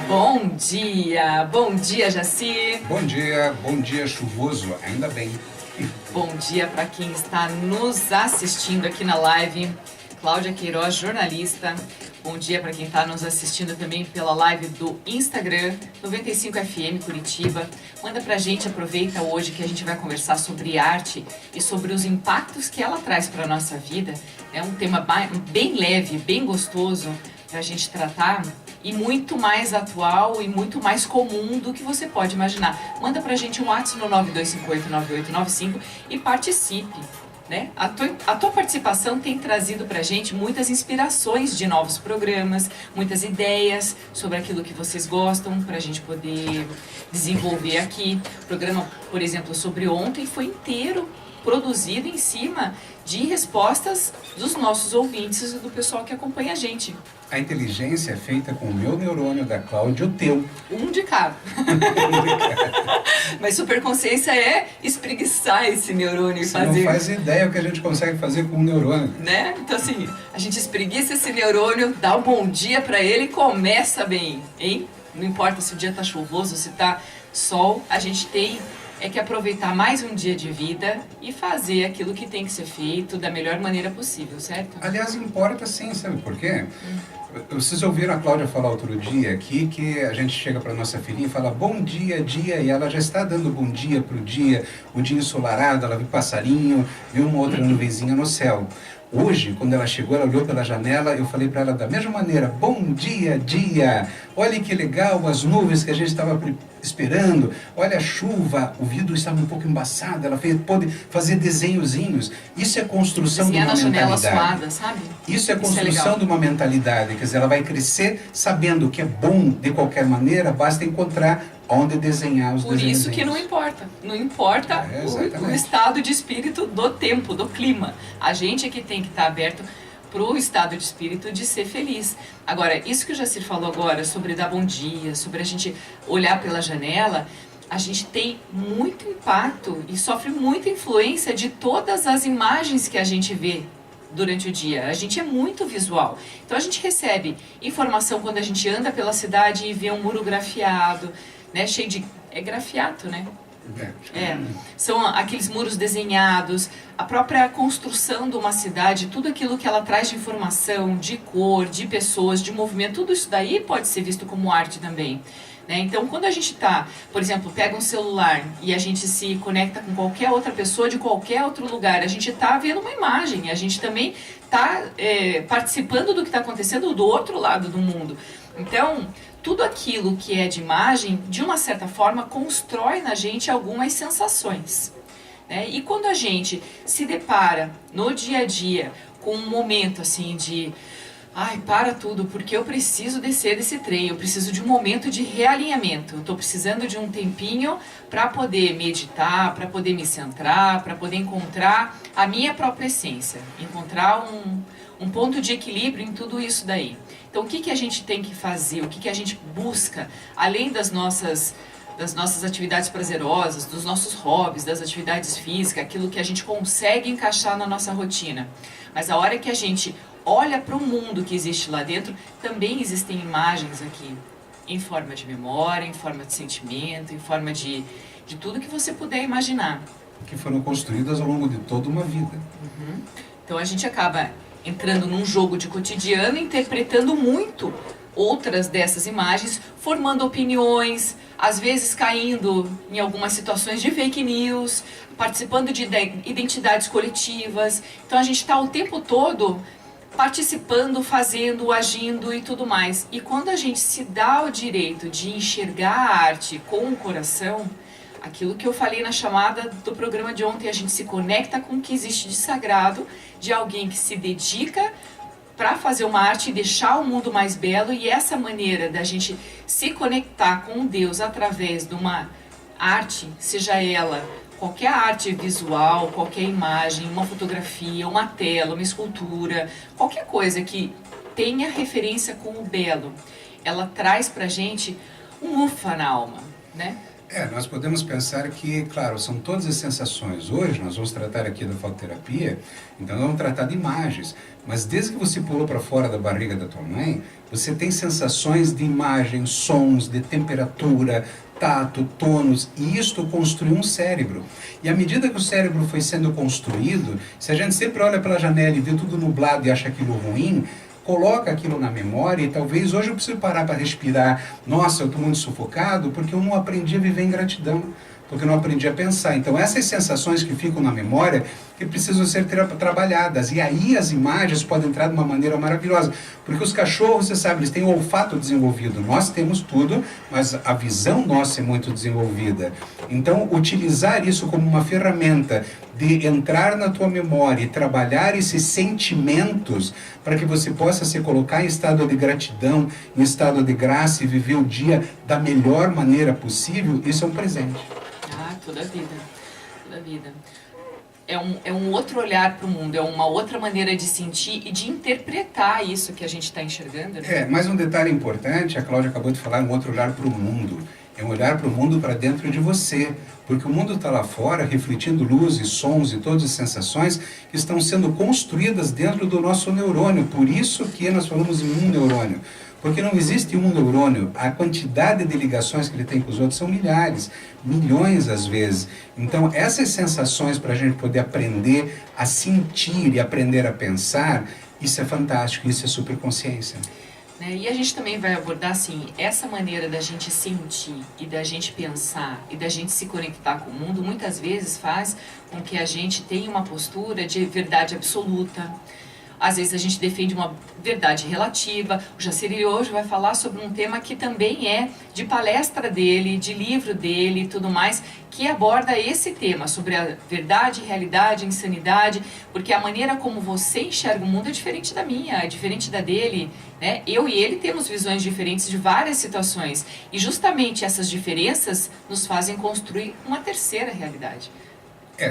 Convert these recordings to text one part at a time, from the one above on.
Bom dia, Jaci. Bom dia chuvoso, ainda bem. Bom dia para quem está nos assistindo aqui na live. Cláudia Queiroz, jornalista. Bom dia para quem está nos assistindo também pela live do Instagram, 95FM Curitiba. Manda pra gente, aproveita hoje que a gente vai conversar sobre arte e sobre os impactos que ela traz para a nossa vida. É um tema bem leve, bem gostoso para a gente tratar e muito mais atual e muito mais comum do que você pode imaginar. Manda pra gente um WhatsApp no 92589895 e participe. Né? A tua participação tem trazido pra gente muitas inspirações de novos programas, muitas ideias sobre aquilo que vocês gostam pra gente poder desenvolver aqui. O programa, por exemplo, sobre ontem foi inteiro produzido em cima de respostas dos nossos ouvintes e do pessoal que acompanha a gente. A inteligência é feita com o meu neurônio, da Cláudia, e o teu. Um de cada. Mas superconsciência é espreguiçar esse neurônio e fazer... Você não faz ideia o que a gente consegue fazer com um neurônio. Né? Então assim, a gente espreguiça esse neurônio, dá um bom dia pra ele e começa bem, hein? Não importa se o dia tá chuvoso, se tá sol, a gente tem que aproveitar mais um dia de vida e fazer aquilo que tem que ser feito da melhor maneira possível, certo? Aliás, importa sim, sabe por quê? Vocês ouviram a Cláudia falar outro dia aqui que a gente chega para nossa filhinha e fala bom dia, dia, e ela já está dando bom dia pro dia, o dia ensolarado, ela viu passarinho, viu uma outra nuvenzinha no céu. Hoje, quando ela chegou, ela olhou pela janela, eu falei para ela da mesma maneira, bom dia, dia, olha que legal as nuvens que a gente estava esperando, olha a chuva, o vidro estava um pouco embaçado, ela pôde fazer desenhozinhos. Isso é construção de uma mentalidade. Suada, sabe? Isso é construção de uma mentalidade, quer dizer, ela vai crescer sabendo que é bom de qualquer maneira, basta encontrar onde desenhar os desenhos. Por isso que não importa o estado de espírito do tempo, do clima. A gente é que tem que estar aberto para o estado de espírito de ser feliz. Agora, isso que o Jacir falou agora, sobre dar bom dia, sobre a gente olhar pela janela, a gente tem muito impacto e sofre muita influência de todas as imagens que a gente vê durante o dia. A gente é muito visual. Então a gente recebe informação quando a gente anda pela cidade e vê um muro grafiado, né, cheio de... é grafiato, né? São aqueles muros desenhados, a própria construção de uma cidade, tudo aquilo que ela traz de informação, de cor, de pessoas, de movimento, tudo isso daí pode ser visto como arte também. Né? Então, quando a gente está, por exemplo, pega um celular e a gente se conecta com qualquer outra pessoa de qualquer outro lugar, a gente está vendo uma imagem, a gente também está participando do que está acontecendo do outro lado do mundo. Então, tudo aquilo que é de imagem, de uma certa forma, constrói na gente algumas sensações. Né? E quando a gente se depara no dia a dia com um momento assim de... ai, para tudo, porque eu preciso descer desse trem, eu preciso de um momento de realinhamento. Eu estou precisando de um tempinho para poder meditar, para poder me centrar, para poder encontrar a minha própria essência. Encontrar um ponto de equilíbrio em tudo isso daí. Então, o que a gente tem que fazer? O que a gente busca, além das nossas atividades prazerosas, dos nossos hobbies, das atividades físicas, aquilo que a gente consegue encaixar na nossa rotina. Mas a hora que a gente olha para o mundo que existe lá dentro, também existem imagens aqui, em forma de memória, em forma de sentimento, em forma de tudo que você puder imaginar. Que foram construídas ao longo de toda uma vida. Então a gente acaba entrando num jogo de cotidiano, interpretando muito outras dessas imagens, formando opiniões, às vezes caindo em algumas situações de fake news, participando de identidades coletivas. Então a gente está o tempo todo participando, fazendo, agindo e tudo mais. E quando a gente se dá o direito de enxergar a arte com o coração, aquilo que eu falei na chamada do programa de ontem, a gente se conecta com o que existe de sagrado, de alguém que se dedica para fazer uma arte e deixar o mundo mais belo, e essa maneira da gente se conectar com Deus através de uma arte, seja ela qualquer arte visual, qualquer imagem, uma fotografia, uma tela, uma escultura, qualquer coisa que tenha referência com o belo, ela traz pra gente um ufa na alma, né? Nós podemos pensar que, claro, são todas as sensações. Hoje nós vamos tratar aqui da fototerapia, então vamos tratar de imagens. Mas desde que você pulou para fora da barriga da tua mãe, você tem sensações de imagens, sons, de temperatura, tato, tônus, e isto construiu um cérebro. E à medida que o cérebro foi sendo construído, se a gente sempre olha pela janela e vê tudo nublado e acha aquilo ruim, coloca aquilo na memória e talvez hoje eu preciso parar para respirar. Nossa, eu estou muito sufocado porque eu não aprendi a viver em gratidão, porque eu não aprendi a pensar. Então essas sensações que ficam na memória que precisam ser trabalhadas. E aí as imagens podem entrar de uma maneira maravilhosa. Porque os cachorros, você sabe, eles têm o olfato desenvolvido. Nós temos tudo, mas a visão nossa é muito desenvolvida. Então, utilizar isso como uma ferramenta de entrar na tua memória e trabalhar esses sentimentos para que você possa se colocar em estado de gratidão, em estado de graça e viver o dia da melhor maneira possível, isso é um presente. Toda a vida. Toda a vida. É um outro olhar para o mundo, é uma outra maneira de sentir e de interpretar isso que a gente está enxergando. Né? Mais um detalhe importante, a Cláudia acabou de falar, um outro olhar para o mundo. É um olhar para o mundo para dentro de você, porque o mundo está lá fora refletindo luzes, sons e todas as sensações que estão sendo construídas dentro do nosso neurônio. Por isso que nós falamos em um neurônio. Porque não existe um neurônio, a quantidade de ligações que ele tem com os outros são milhares, milhões às vezes. Então essas sensações para a gente poder aprender a sentir e aprender a pensar, isso é fantástico, isso é superconsciência. E a gente também vai abordar assim, essa maneira da gente sentir e da gente pensar e da gente se conectar com o mundo, muitas vezes faz com que a gente tenha uma postura de verdade absoluta. Às vezes a gente defende uma verdade relativa. O Jaciri hoje vai falar sobre um tema que também é de palestra dele, de livro dele e tudo mais, que aborda esse tema, sobre a verdade, realidade, insanidade, porque a maneira como você enxerga o mundo é diferente da minha, é diferente da dele, né? Eu e ele temos visões diferentes de várias situações, e justamente essas diferenças nos fazem construir uma terceira realidade.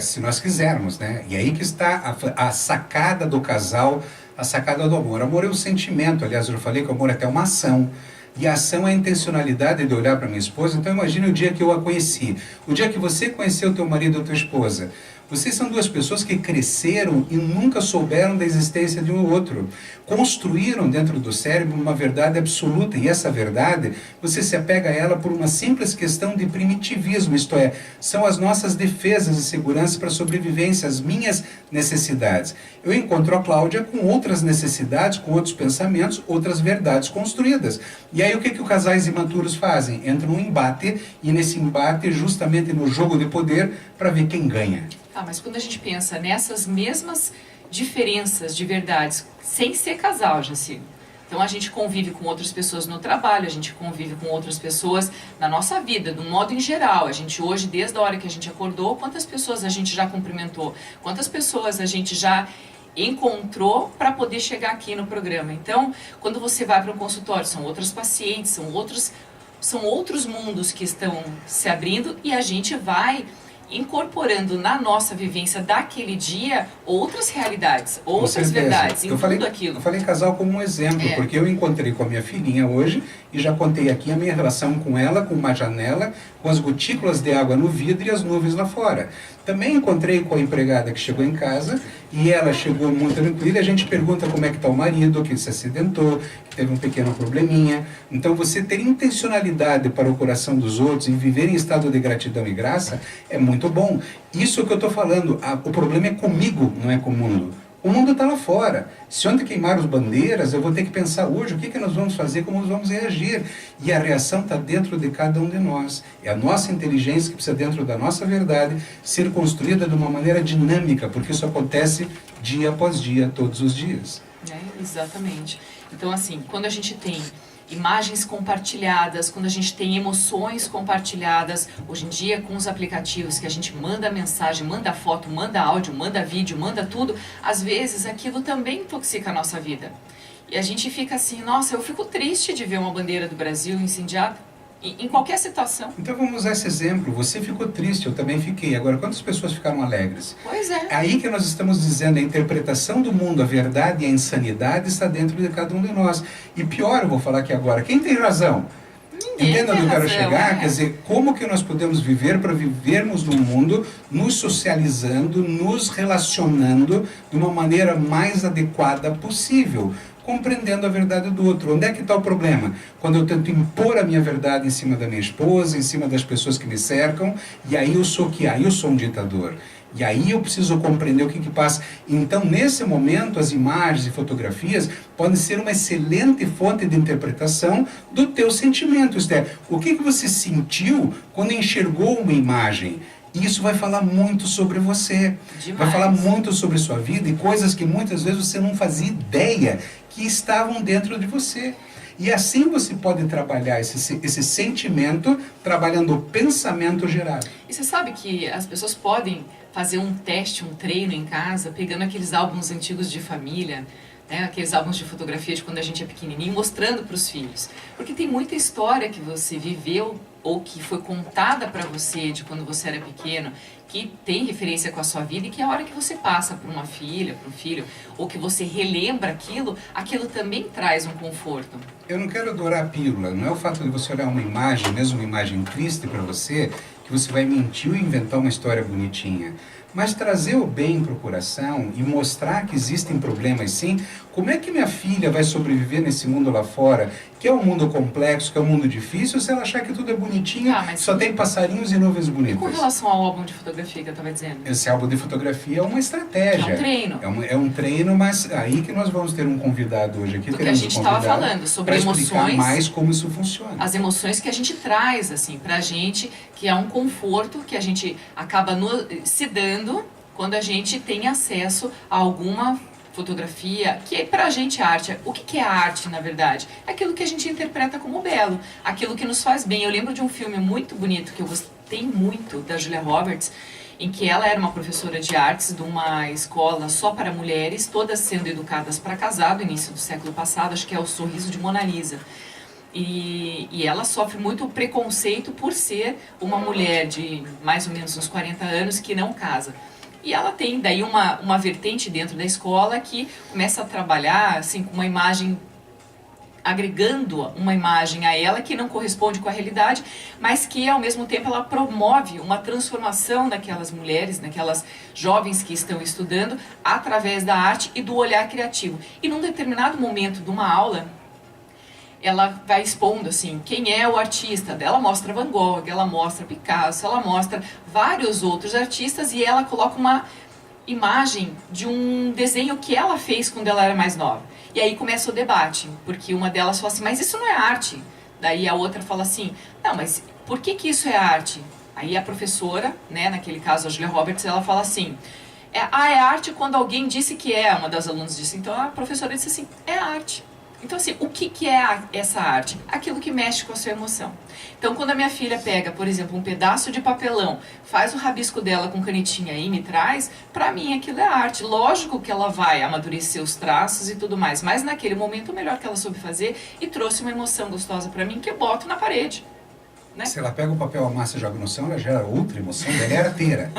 Se nós quisermos, né? E aí que está a sacada do casal, a sacada do amor. Amor é um sentimento, aliás, eu falei que o amor é até uma ação. E a ação é a intencionalidade de olhar para minha esposa. Então imagine o dia que eu a conheci, o dia que você conheceu teu marido ou tua esposa. Vocês são duas pessoas que cresceram e nunca souberam da existência de um outro. Construíram dentro do cérebro uma verdade absoluta, e essa verdade, você se apega a ela por uma simples questão de primitivismo, isto é, são as nossas defesas de segurança para a sobrevivência, as minhas necessidades. Eu encontro a Cláudia com outras necessidades, com outros pensamentos, outras verdades construídas. E aí o que os casais imaturos fazem? Entram num embate, e nesse embate, justamente no jogo de poder, para ver quem ganha. Mas quando a gente pensa nessas mesmas diferenças de verdades, sem ser casal, Jaci, então a gente convive com outras pessoas no trabalho, a gente convive com outras pessoas na nossa vida, do modo em geral. A gente hoje, desde a hora que a gente acordou, quantas pessoas a gente já cumprimentou, quantas pessoas a gente já encontrou para poder chegar aqui no programa. Então, quando você vai para um consultório, são outros pacientes, são outros mundos que estão se abrindo, e a gente vai incorporando na nossa vivência daquele dia outras realidades, outras verdades, em tudo aquilo. Eu falei casal como um exemplo, porque eu encontrei com a minha filhinha hoje e já contei aqui a minha relação com ela, com uma janela, com as gotículas de água no vidro e as nuvens lá fora. Também encontrei com a empregada que chegou em casa e ela chegou muito tranquila. A gente pergunta como é que está o marido, que se acidentou, que teve um pequeno probleminha. Então você ter intencionalidade para o coração dos outros e viver em estado de gratidão e graça é muito bom. Isso é o que eu estou falando. O problema é comigo, não é com o mundo. O mundo está lá fora. Se ontem queimaram as bandeiras, eu vou ter que pensar hoje o que nós vamos fazer, como nós vamos reagir. E a reação está dentro de cada um de nós. É a nossa inteligência que precisa, dentro da nossa verdade, ser construída de uma maneira dinâmica, porque isso acontece dia após dia, todos os dias. Exatamente. Então, assim, quando a gente tem imagens compartilhadas, quando a gente tem emoções compartilhadas, hoje em dia com os aplicativos que a gente manda mensagem, manda foto, manda áudio, manda vídeo, manda tudo, às vezes aquilo também intoxica a nossa vida. E a gente fica assim, nossa, eu fico triste de ver uma bandeira do Brasil incendiada. Em qualquer situação. Então vamos usar esse exemplo. Você ficou triste, eu também fiquei. Agora, quantas pessoas ficaram alegres? Pois é. Aí que nós estamos dizendo, a interpretação do mundo, a verdade e a insanidade está dentro de cada um de nós. E pior, eu vou falar aqui agora, quem tem razão? Ninguém Entenda onde tem eu quero razão, chegar? Quer dizer, como que nós podemos viver para vivermos no mundo, nos socializando, nos relacionando de uma maneira mais adequada possível, compreendendo a verdade do outro. Onde é que está o problema? Quando eu tento impor a minha verdade em cima da minha esposa, em cima das pessoas que me cercam, e aí eu sou o que? Aí eu sou um ditador. E aí eu preciso compreender o que passa. Então, nesse momento, as imagens e fotografias podem ser uma excelente fonte de interpretação do teu sentimento. Isto é, o que você sentiu quando enxergou uma imagem? E isso vai falar muito sobre você. Demais. Vai falar muito sobre sua vida e coisas que muitas vezes você não fazia ideia que estavam dentro de você. E assim você pode trabalhar esse sentimento, trabalhando o pensamento gerado. E você sabe que as pessoas podem fazer um teste, um treino em casa, pegando aqueles álbuns antigos de família, né, aqueles álbuns de fotografia de quando a gente é pequenininho, mostrando para os filhos. Porque tem muita história que você viveu ou que foi contada para você de quando você era pequeno, que tem referência com a sua vida e que a hora que você passa para uma filha, para um filho, ou que você relembra aquilo também traz um conforto. Eu não quero adorar a pílula, não é o fato de você olhar uma imagem, mesmo uma imagem triste para você, que você vai mentir ou inventar uma história bonitinha. Mas trazer o bem para o coração e mostrar que existem problemas sim. Como é que minha filha vai sobreviver nesse mundo lá fora, que é um mundo complexo, que é um mundo difícil, se ela achar que tudo é bonitinho, só tem passarinhos e nuvens bonitas? E com relação ao álbum de fotografia que eu estava dizendo? Esse álbum de fotografia é uma estratégia. É um treino. É um treino, mas aí que nós vamos ter um convidado hoje aqui. Do que a gente estava falando, sobre emoções. Explicar mais como isso funciona. As emoções que a gente traz, assim, pra gente, que é um conforto que a gente acaba se dando quando a gente tem acesso a alguma fotografia, que pra gente é arte. O que é arte, na verdade? É aquilo que a gente interpreta como belo, aquilo que nos faz bem. Eu lembro de um filme muito bonito, que eu gostei muito, da Julia Roberts, em que ela era uma professora de artes de uma escola só para mulheres, todas sendo educadas para casar, do início do século passado, acho que é O Sorriso de Mona Lisa. E ela sofre muito preconceito por ser uma mulher de mais ou menos uns 40 anos que não casa. E ela tem daí uma vertente dentro da escola que começa a trabalhar assim, com uma imagem, agregando uma imagem a ela que não corresponde com a realidade, mas que ao mesmo tempo ela promove uma transformação daquelas mulheres, daquelas jovens que estão estudando, através da arte e do olhar criativo. E num determinado momento de uma aula, ela vai expondo assim, quem é o artista. Ela mostra Van Gogh, ela mostra Picasso, ela mostra vários outros artistas e ela coloca uma imagem de um desenho que ela fez quando ela era mais nova. E aí começa o debate, porque uma delas fala assim, mas isso não é arte. Daí a outra fala assim, não, mas por que isso é arte? Aí a professora, né, naquele caso a Julia Roberts, ela fala assim, é arte quando alguém disse que é. Uma das alunas disse, então a professora disse assim, é arte. Então, assim, o que é essa arte? Aquilo que mexe com a sua emoção. Então, quando a minha filha pega, por exemplo, um pedaço de papelão, faz o rabisco dela com canetinha e me traz, pra mim aquilo é arte. Lógico que ela vai amadurecer os traços e tudo mais, mas naquele momento o melhor que ela soube fazer e trouxe uma emoção gostosa pra mim que eu boto na parede. Né? Se ela pega o papel, amassa e joga no chão, ela gera outra emoção, ela era inteira.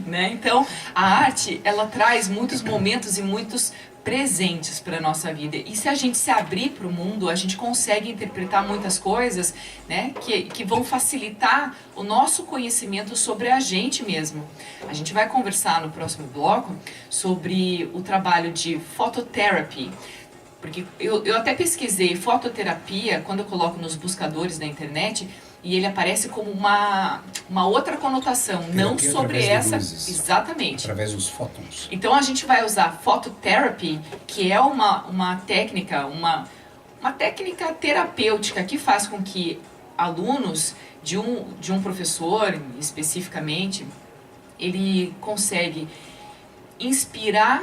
Né? Então, a arte, ela traz muitos momentos e muitos presentes para a nossa vida. E se a gente se abrir para o mundo, a gente consegue interpretar muitas coisas, né, que vão facilitar o nosso conhecimento sobre a gente mesmo. A gente vai conversar no próximo bloco sobre o trabalho de phototherapy. Porque eu até pesquisei fototerapia, quando eu coloco nos buscadores da internet, e ele aparece como uma outra conotação, não sobre essa... Exatamente. Através dos fótons. Então a gente vai usar phototherapy, que é uma técnica, uma técnica terapêutica que faz com que alunos de um professor, especificamente, ele consegue inspirar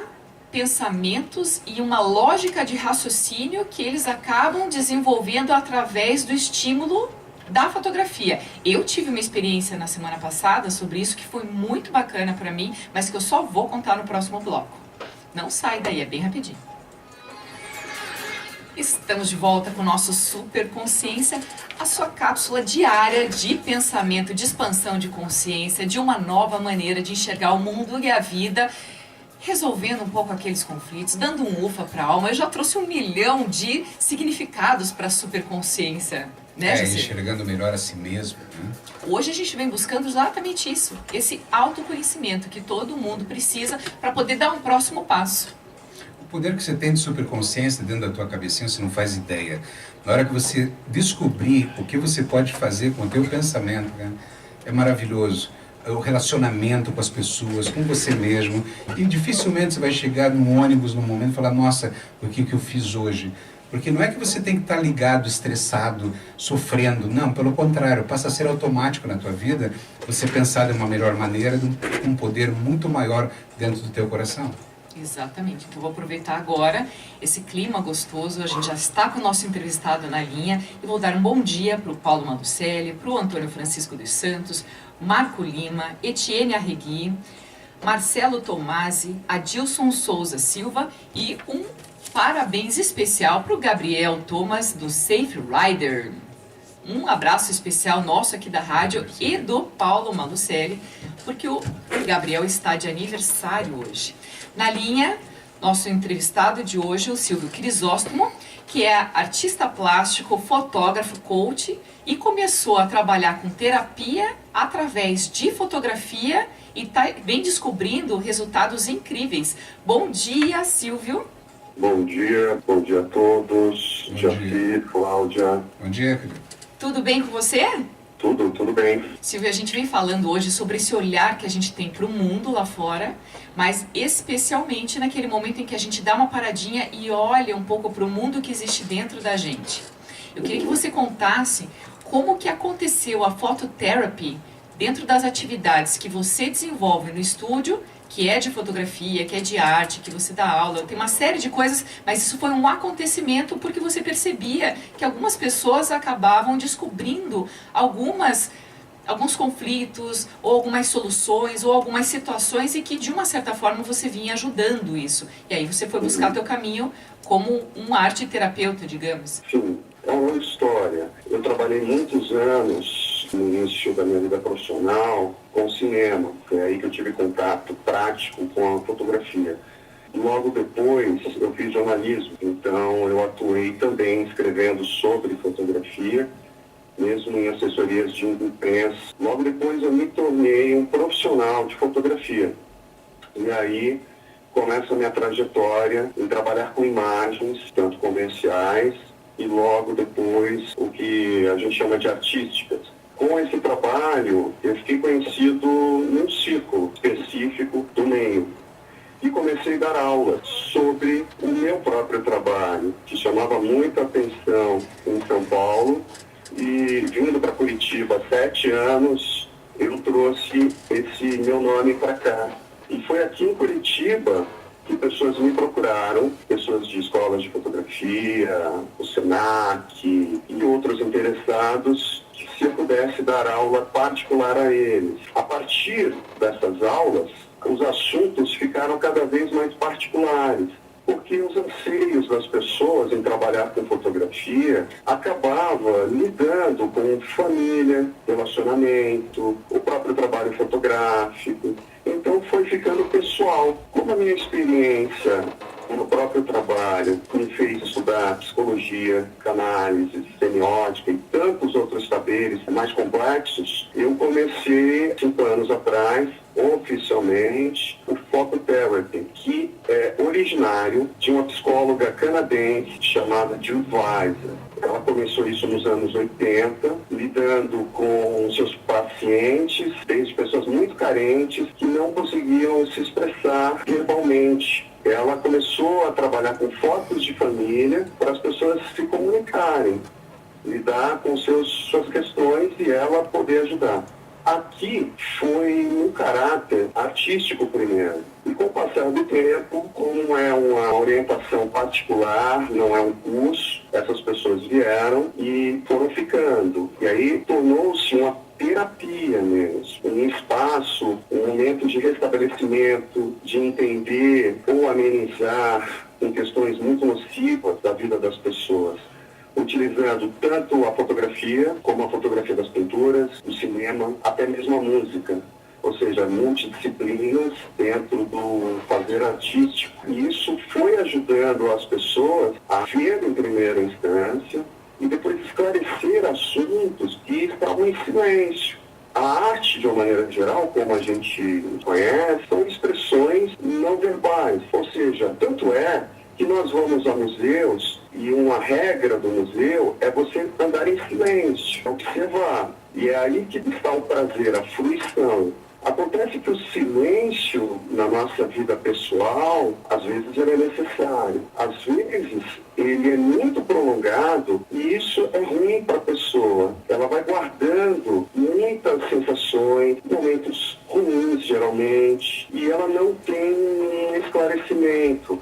pensamentos e uma lógica de raciocínio que eles acabam desenvolvendo através do estímulo da fotografia. Eu tive uma experiência na semana passada sobre isso que foi muito bacana para mim, mas que eu só vou contar no próximo bloco. Não sai daí, é bem rapidinho. Estamos de volta com o nosso Super Consciência, a sua cápsula diária de pensamento, de expansão de consciência, de uma nova maneira de enxergar o mundo e a vida, resolvendo um pouco aqueles conflitos, dando um ufa para a alma. Eu já trouxe 1 milhão de significados para a superconsciência, né, Jacir? Enxergando melhor a si mesmo, né? Hoje a gente vem buscando exatamente isso, esse autoconhecimento que todo mundo precisa para poder dar um próximo passo. O poder que você tem de superconsciência dentro da tua cabecinha, você não faz ideia. Na hora que você descobrir o que você pode fazer com o teu pensamento, né, é maravilhoso. O relacionamento com as pessoas, com você mesmo. E dificilmente você vai chegar num ônibus num momento e falar, nossa, o que eu fiz hoje? Porque não é que você tem que estar ligado, estressado, sofrendo. Não, pelo contrário, passa a ser automático na tua vida você pensar de uma melhor maneira, com um poder muito maior dentro do teu coração. Exatamente. Então, eu vou aproveitar agora esse clima gostoso. A gente já está com o nosso entrevistado na linha. E vou dar um bom dia para o Paulo Manducelli, para o Antônio Francisco dos Santos, Marco Lima, Etienne Arregui, Marcelo Tomasi, Adilson Souza Silva e um parabéns especial para o Gabriel Thomas, do Safe Rider. Um abraço especial nosso aqui da rádio e do Paulo Manducelli, porque o Gabriel está de aniversário hoje. Na linha, nosso entrevistado de hoje, o Silvio Crisóstomo, que é artista plástico, fotógrafo, coach e começou a trabalhar com terapia através de fotografia e vem descobrindo resultados incríveis. Bom dia, Silvio. Bom dia a todos, Jacir, Cláudia. Bom dia, querido. Tudo bem com você? Tudo bem. Silvio, a gente vem falando hoje sobre esse olhar que a gente tem para o mundo lá fora, mas especialmente naquele momento em que a gente dá uma paradinha e olha um pouco para o mundo que existe dentro da gente. Eu queria que você contasse como que aconteceu a phototherapy dentro das atividades que você desenvolve no estúdio, que é de fotografia, que é de arte, que você dá aula, tem uma série de coisas, mas isso foi um acontecimento porque você percebia que algumas pessoas acabavam descobrindo alguns conflitos, ou algumas soluções, ou algumas situações e que de uma certa forma você vinha ajudando isso. E aí você foi buscar teu caminho como um arte terapeuta, digamos. Sim, é uma história. Eu trabalhei muitos anos no início da minha vida profissional com cinema. Foi aí que eu tive contato prático com a fotografia. Logo depois eu fiz jornalismo, então eu atuei também escrevendo sobre fotografia, mesmo em assessorias de imprensa. Logo depois eu me tornei um profissional de fotografia. E aí começa a minha trajetória em trabalhar com imagens, tanto comerciais, e logo depois o que a gente chama de artísticas. Com esse trabalho, eu fiquei conhecido num círculo específico do meio. E comecei a dar aulas sobre o meu próprio trabalho, que chamava muita atenção em São Paulo. E vindo para Curitiba há 7 anos, eu trouxe esse meu nome para cá. E foi aqui em Curitiba que pessoas me procuraram, pessoas de escolas de fotografia, o SENAC e outros interessados, que se eu pudesse dar aula particular a eles. A partir dessas aulas, os assuntos ficaram cada vez mais particulares, porque os anseios das pessoas em trabalhar com fotografia acabava lidando com família, relacionamento, o próprio trabalho fotográfico. Então foi ficando pessoal. Como a minha experiência no próprio trabalho me fez estudar psicologia, canálise, semiótica e tantos outros saberes mais complexos, eu comecei 5 anos atrás, oficialmente, o phototherapy, que é originário de uma psicóloga canadense chamada Jill Weiser. Ela começou isso nos anos 80, lidando com seus pacientes, desde pessoas muito carentes que não conseguiam se expressar verbalmente. Ela começou a trabalhar com fotos de família para as pessoas se comunicarem, lidar com suas questões e ela poder ajudar. Aqui foi um caráter artístico primeiro. E com o passar do tempo, como é uma orientação particular, não é um curso, essas pessoas vieram e foram ficando. E aí tornou-se uma terapia mesmo, um espaço, um momento de restabelecimento, de entender ou amenizar em questões muito nocivas da vida das pessoas, utilizando tanto a fotografia como a fotografia das pinturas, o cinema, até mesmo a música. Ou seja, multidisciplinas dentro do fazer artístico. E isso foi ajudando as pessoas a ver em primeira instância e depois esclarecer trazer assuntos que estavam em silêncio. A arte, de uma maneira geral, como a gente conhece, são expressões não verbais. Ou seja, tanto é que nós vamos a museus e uma regra do museu é você andar em silêncio, observar. E é aí que está o prazer, a fruição. Acontece que o silêncio na nossa vida pessoal, às vezes ele é necessário. Às vezes ele é muito prolongado e isso é ruim para a pessoa. Ela vai guardando muitas sensações, momentos ruins geralmente, e ela não tem um esclarecimento.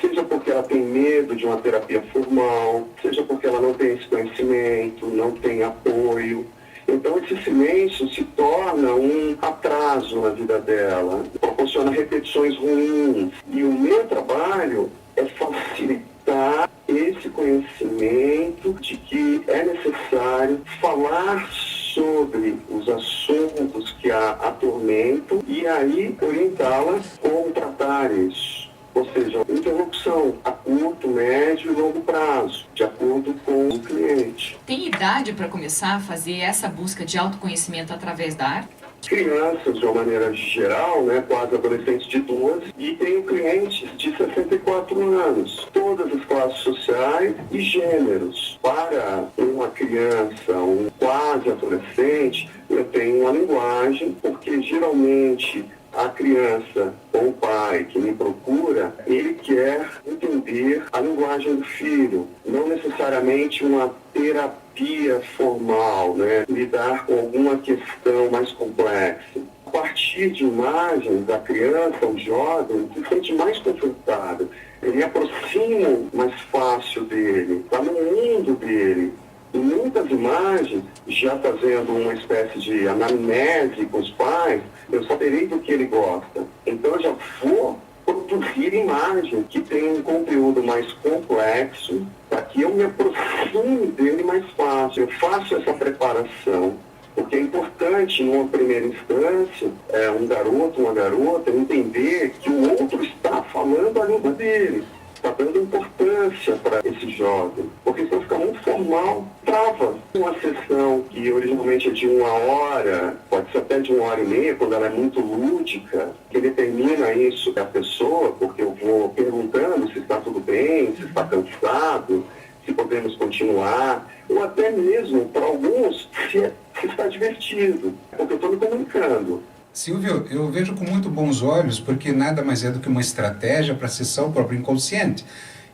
Seja porque ela tem medo de uma terapia formal, seja porque ela não tem esse conhecimento, não tem apoio. Então esse silêncio se torna um atraso na vida dela, proporciona repetições ruins. E o meu trabalho é facilitar esse conhecimento de que é necessário falar sobre os assuntos que a atormentam e aí orientá-la como tratar isso. Ou seja, interrupção a curto, médio e longo prazo, de acordo com o cliente. Tem idade para começar a fazer essa busca de autoconhecimento através da arte? Crianças, de uma maneira geral, quase adolescentes de 12, e tenho clientes de 64 anos, todas as classes sociais e gêneros. Para uma criança, um quase adolescente, eu tenho uma linguagem, porque geralmente a criança ou o pai que me procura, ele quer entender a linguagem do filho, não necessariamente uma terapia formal, lidar com alguma questão mais complexa. A partir de imagens, a criança, o jovem, se sente mais confortável. Ele aproxima mais fácil dele, está no mundo dele. E muitas imagens, já fazendo uma espécie de anamnese com os pais, eu saberei do que ele gosta. Então eu já vou produzir imagens que tenham um conteúdo mais complexo, para que eu me aproxime dele mais fácil. Eu faço essa preparação, porque é importante, numa primeira instância, um garoto, uma garota, entender que o outro está falando a língua dele. Está dando importância para esse jovem, porque senão fica muito formal, trava. Uma sessão que originalmente é de 1 hora, pode ser até de 1 hora e meia, quando ela é muito lúdica, que determina isso da pessoa, porque eu vou perguntando se está tudo bem, se está cansado, se podemos continuar, ou até mesmo, para alguns, se está divertido, porque eu estou me comunicando. Silvio, eu vejo com muito bons olhos, porque nada mais é do que uma estratégia para acessar o próprio inconsciente.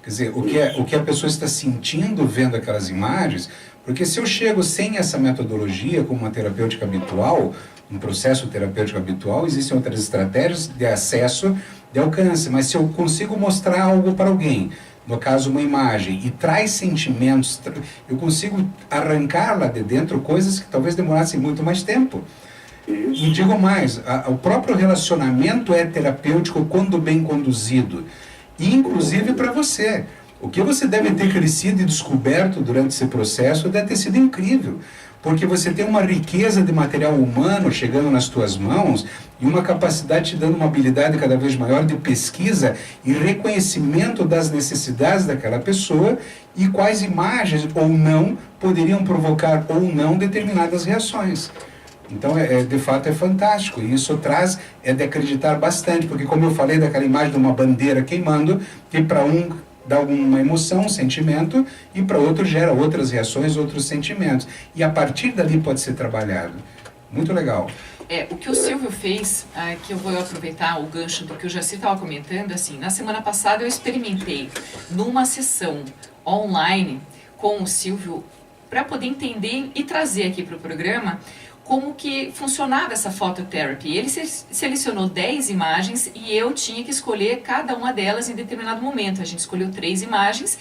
Quer dizer, o que a pessoa está sentindo vendo aquelas imagens, porque se eu chego sem essa metodologia, como uma terapêutica habitual, um processo terapêutico habitual, existem outras estratégias de acesso, de alcance, mas se eu consigo mostrar algo para alguém, no caso uma imagem, e traz sentimentos, eu consigo arrancar lá de dentro coisas que talvez demorassem muito mais tempo. E digo mais, o próprio relacionamento é terapêutico quando bem conduzido, inclusive para você. O que você deve ter crescido e descoberto durante esse processo deve ter sido incrível, porque você tem uma riqueza de material humano chegando nas tuas mãos e uma capacidade te dando uma habilidade cada vez maior de pesquisa e reconhecimento das necessidades daquela pessoa e quais imagens ou não poderiam provocar ou não determinadas reações. Então, de fato, é fantástico. E isso traz, de acreditar bastante, porque como eu falei daquela imagem de uma bandeira queimando, que para um dá alguma emoção, um sentimento, e para outro gera outras reações, outros sentimentos. E a partir dali pode ser trabalhado. Muito legal. O que o Silvio fez, que eu vou aproveitar o gancho do que o Jaci estava comentando, assim, na semana passada eu experimentei numa sessão online com o Silvio para poder entender e trazer aqui para o programa como que funcionava essa phototherapy. Ele selecionou 10 imagens e eu tinha que escolher cada uma delas em determinado momento. A gente escolheu 3 imagens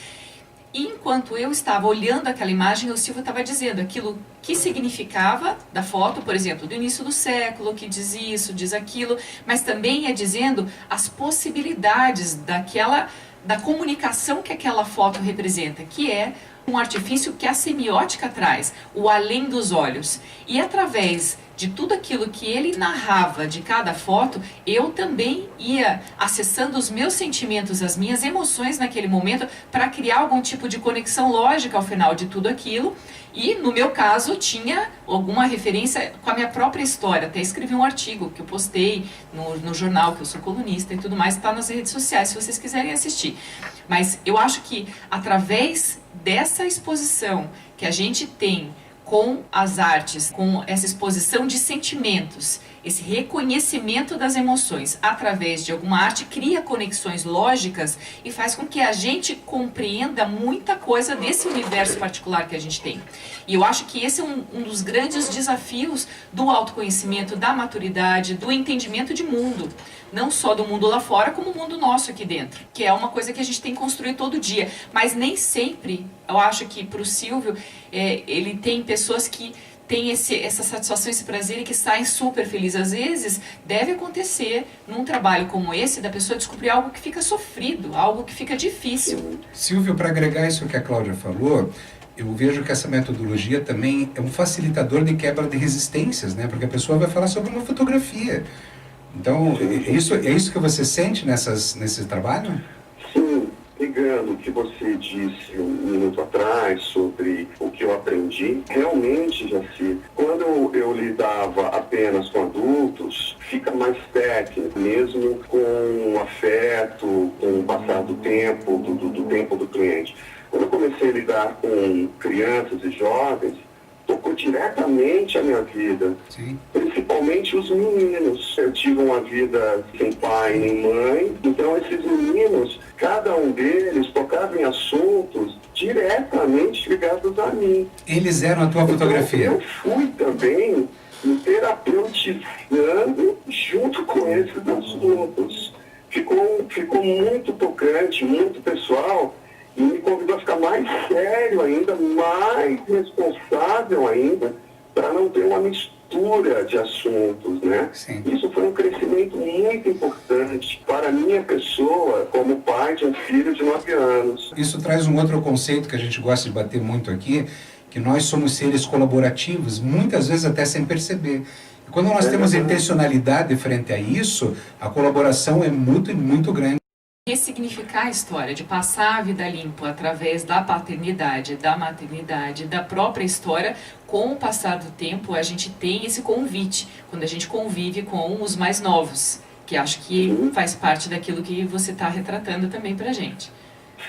e enquanto eu estava olhando aquela imagem, o Silvio estava dizendo aquilo que significava da foto, por exemplo, do início do século, que diz isso, diz aquilo, mas também ia dizendo as possibilidades da comunicação que aquela foto representa, que é Um artifício que a semiótica traz, o além dos olhos. E através de tudo aquilo que ele narrava de cada foto, eu também ia acessando os meus sentimentos, as minhas emoções naquele momento, para criar algum tipo de conexão lógica ao final de tudo aquilo. E, no meu caso, tinha alguma referência com a minha própria história. Até escrevi um artigo que eu postei no jornal, que eu sou colunista e tudo mais, está nas redes sociais, se vocês quiserem assistir. Mas eu acho que, através dessa exposição que a gente tem com as artes, com essa exposição de sentimentos, esse reconhecimento das emoções através de alguma arte, cria conexões lógicas e faz com que a gente compreenda muita coisa desse universo particular que a gente tem. E eu acho que esse é um dos grandes desafios do autoconhecimento, da maturidade, do entendimento de mundo. Não só do mundo lá fora, como o mundo nosso aqui dentro. Que é uma coisa que a gente tem que construir todo dia. Mas nem sempre, eu acho que para o Silvio, ele tem pessoas que têm essa satisfação, esse prazer e que saem super felizes. Às vezes, deve acontecer num trabalho como esse, da pessoa descobrir algo que fica sofrido, algo que fica difícil. Silvio, para agregar isso que a Cláudia falou, eu vejo que essa metodologia também é um facilitador de quebra de resistências, né? Porque a pessoa vai falar sobre uma fotografia. Então, é isso que você sente nesse trabalho? Sim, pegando o que você disse um minuto atrás sobre o que eu aprendi, realmente, Jaci, quando eu lidava apenas com adultos, fica mais técnico, mesmo com o afeto, com o passar do tempo, do tempo do cliente. Quando eu comecei a lidar com crianças e jovens, tocou diretamente a minha vida. Sim. Principalmente os meninos. Eu tive uma vida sem pai nem mãe, então esses meninos, cada um deles tocava em assuntos diretamente ligados a mim. Eles eram a tua fotografia? Eu fui também me terapeutizando junto com esses assuntos. Ficou muito tocante, muito pessoal, e me convidou a ficar mais sério ainda, mais responsável ainda, para não ter uma mistura de assuntos, né? Sim. Isso foi um crescimento muito importante para a minha pessoa, como pai de um filho de 9 anos. Isso traz um outro conceito que a gente gosta de bater muito aqui, que nós somos seres colaborativos, muitas vezes até sem perceber. E quando nós temos intencionalidade frente a isso, a colaboração é muito, muito grande. Ressignificar a história, de passar a vida limpa através da paternidade, da maternidade, da própria história. Com o passar do tempo, a gente tem esse convite, quando a gente convive com os mais novos, que acho que faz parte daquilo que você está retratando também pra gente.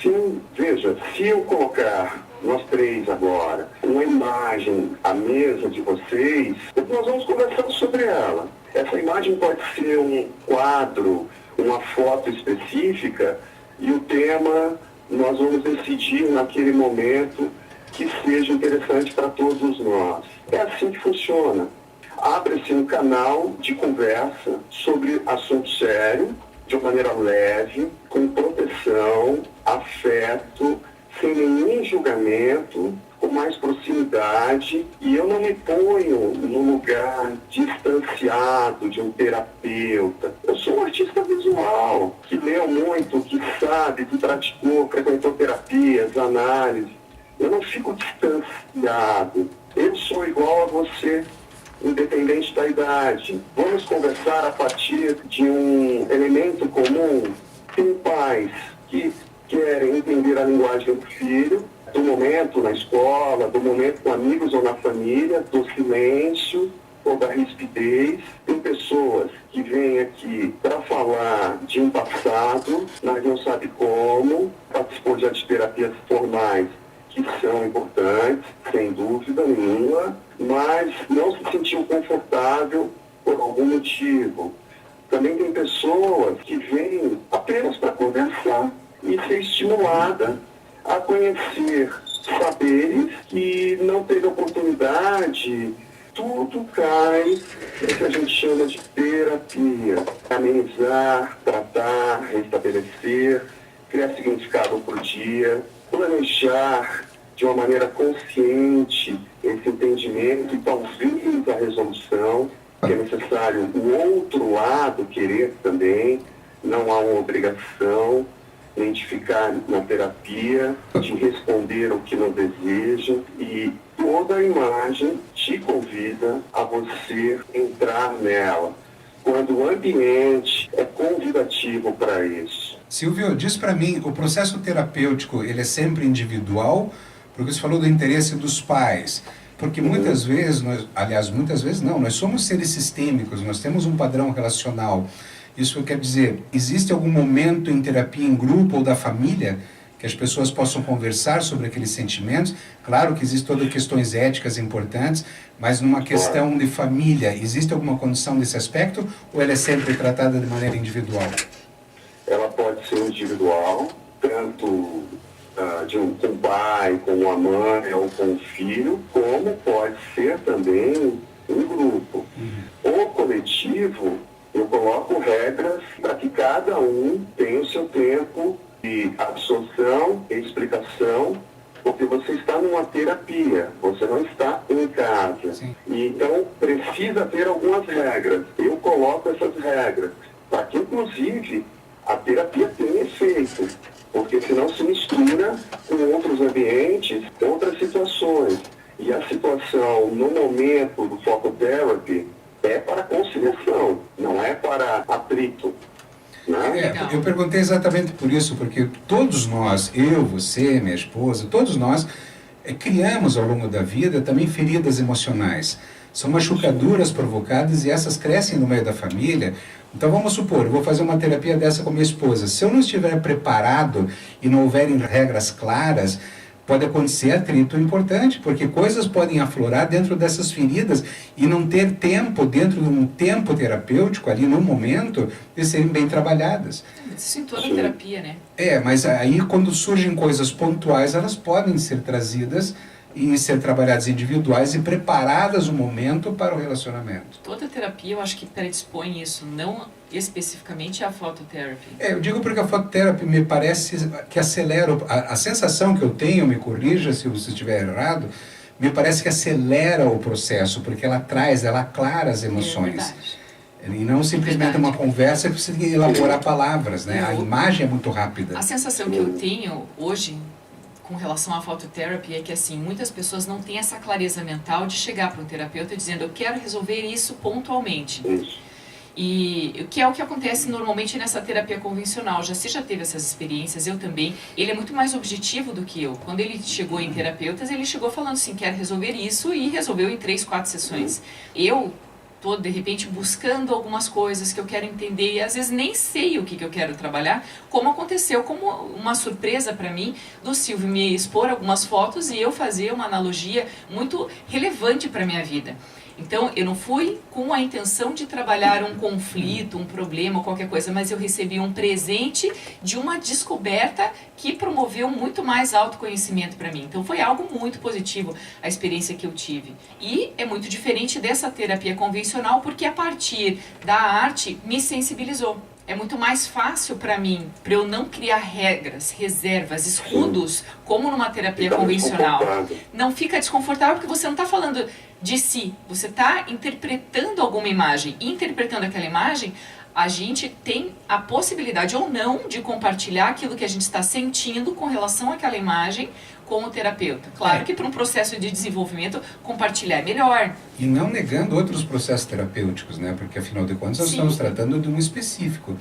Sim, veja, se eu colocar nós três agora uma imagem à mesa de vocês, nós vamos conversar sobre ela. Essa imagem pode ser um quadro, uma foto específica, e o tema nós vamos decidir naquele momento que seja interessante para todos nós. É assim que funciona. Abre-se um canal de conversa sobre assunto sério, de uma maneira leve, com proteção, afeto, sem nenhum julgamento, com mais proximidade, e eu não me ponho no lugar distanciado de um terapeuta. Eu sou um artista visual, que leu muito, que sabe, que praticou, frequentou terapias, análise. Eu não fico distanciado. Eu sou igual a você, independente da idade. Vamos conversar a partir de um elemento comum. Tem pais que querem entender a linguagem do filho, do momento na escola, do momento com amigos ou na família, do silêncio ou da rispidez. Tem pessoas que vêm aqui para falar de um passado, mas não sabe como, participou já de terapias formais que são importantes, sem dúvida nenhuma, mas não se sentiu confortável por algum motivo. Também tem pessoas que vêm apenas para conversar e ser estimulada a conhecer saberes que não teve oportunidade. Tudo cai no que a gente chama de terapia. Amenizar, tratar, restabelecer, criar significado para o dia, planejar de uma maneira consciente esse entendimento e talvez a resolução, que é necessário o outro lado querer também, não há uma obrigação. identificar na terapia, de responder o que não deseja, e toda a imagem te convida a você entrar nela, quando o ambiente é convidativo para isso. Silvio, diz para mim, o processo terapêutico, ele é sempre individual? Porque você falou do interesse dos pais. Porque muitas vezes, muitas vezes não, nós somos seres sistêmicos, nós temos um padrão relacional. Isso quer dizer, existe algum momento em terapia em grupo ou da família que as pessoas possam conversar sobre aqueles sentimentos? Claro que existem todas questões éticas importantes, mas numa questão de família, existe alguma condição desse aspecto ou ela é sempre tratada de maneira individual? Ela pode ser individual, tanto com o pai, com a mãe ou com o filho, como pode ser também um grupo. O coletivo, eu coloco regras para que cada um tenha o seu tempo de absorção e explicação, porque você está numa terapia, você não está em casa. Sim. E então precisa ter algumas regras. Eu coloco essas regras para que, inclusive, a terapia tenha efeito, porque senão se mistura com outros ambientes, outras situações. E a situação no momento do Phototherapy é para conciliação, não é para atrito. Né? Eu perguntei exatamente por isso, porque todos nós, eu, você, minha esposa, todos nós criamos ao longo da vida também feridas emocionais. São machucaduras provocadas e essas crescem no meio da família. Então vamos supor, eu vou fazer uma terapia dessa com minha esposa. Se eu não estiver preparado e não houverem regras claras, pode acontecer atrito importante, porque coisas podem aflorar dentro dessas feridas e não ter tempo, dentro de um tempo terapêutico, ali no momento, de serem bem trabalhadas. Isso em toda a terapia, né? Mas aí quando surgem coisas pontuais, elas podem ser trazidas e ser trabalhadas individuais e preparadas o momento para o relacionamento. Toda terapia eu acho que predispõe isso, não especificamente a Phototherapy. Eu digo porque a Phototherapy me parece que acelera, a sensação que eu tenho, me corrija se você estiver errado, me parece que acelera o processo, porque ela aclara as emoções. E não simplesmente uma conversa que você tem que elaborar palavras, né? A imagem é muito rápida. A sensação que eu tenho hoje com relação à Phototherapy é que assim, muitas pessoas não têm essa clareza mental de chegar para um terapeuta dizendo eu quero resolver isso pontualmente. E o que é o que acontece normalmente nessa terapia convencional. Você já teve essas experiências, eu também. Ele é muito mais objetivo do que eu. Quando ele chegou em terapeutas, ele chegou falando assim, quero resolver isso e resolveu em 3, 4 sessões. Eu estou, de repente, buscando algumas coisas que eu quero entender e às vezes nem sei o que eu quero trabalhar, como aconteceu como uma surpresa para mim do Silvio me expor algumas fotos e eu fazer uma analogia muito relevante para a minha vida. Então, eu não fui com a intenção de trabalhar um conflito, um problema, qualquer coisa, mas eu recebi um presente de uma descoberta que promoveu muito mais autoconhecimento para mim. Então, foi algo muito positivo a experiência que eu tive. E é muito diferente dessa terapia convencional, porque a partir da arte me sensibilizou. É muito mais fácil para mim, para eu não criar regras, reservas, escudos, como numa terapia convencional. Não fica desconfortável porque você não está falando de si, você está interpretando alguma imagem. E interpretando aquela imagem, a gente tem a possibilidade ou não de compartilhar aquilo que a gente está sentindo com relação àquela imagem com o terapeuta. Claro que para um processo de desenvolvimento, compartilhar é melhor. E não negando outros processos terapêuticos, né? Porque afinal de contas nós estamos tratando de um específico.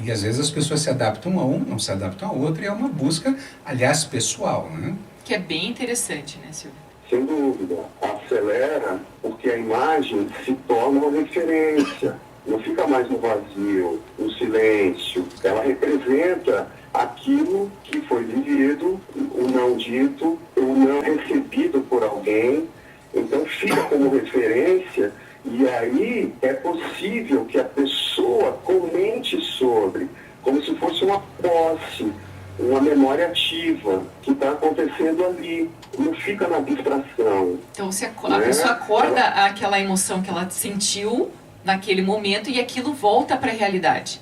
E às vezes as pessoas se adaptam a um, não se adaptam a outro, e é uma busca, aliás, pessoal, né? Que é bem interessante, né, Silvio? Sem dúvida. Acelera porque a imagem se torna uma referência. Não fica mais no vazio, no silêncio. Ela representa aquilo que foi vivido, o não dito, o não recebido por alguém. Então fica como referência e aí é possível que a pessoa comente sobre, como se fosse uma posse, uma memória ativa que está acontecendo ali. Não fica na abstração. Então a pessoa acorda aquela emoção que ela sentiu naquele momento e aquilo volta para a realidade.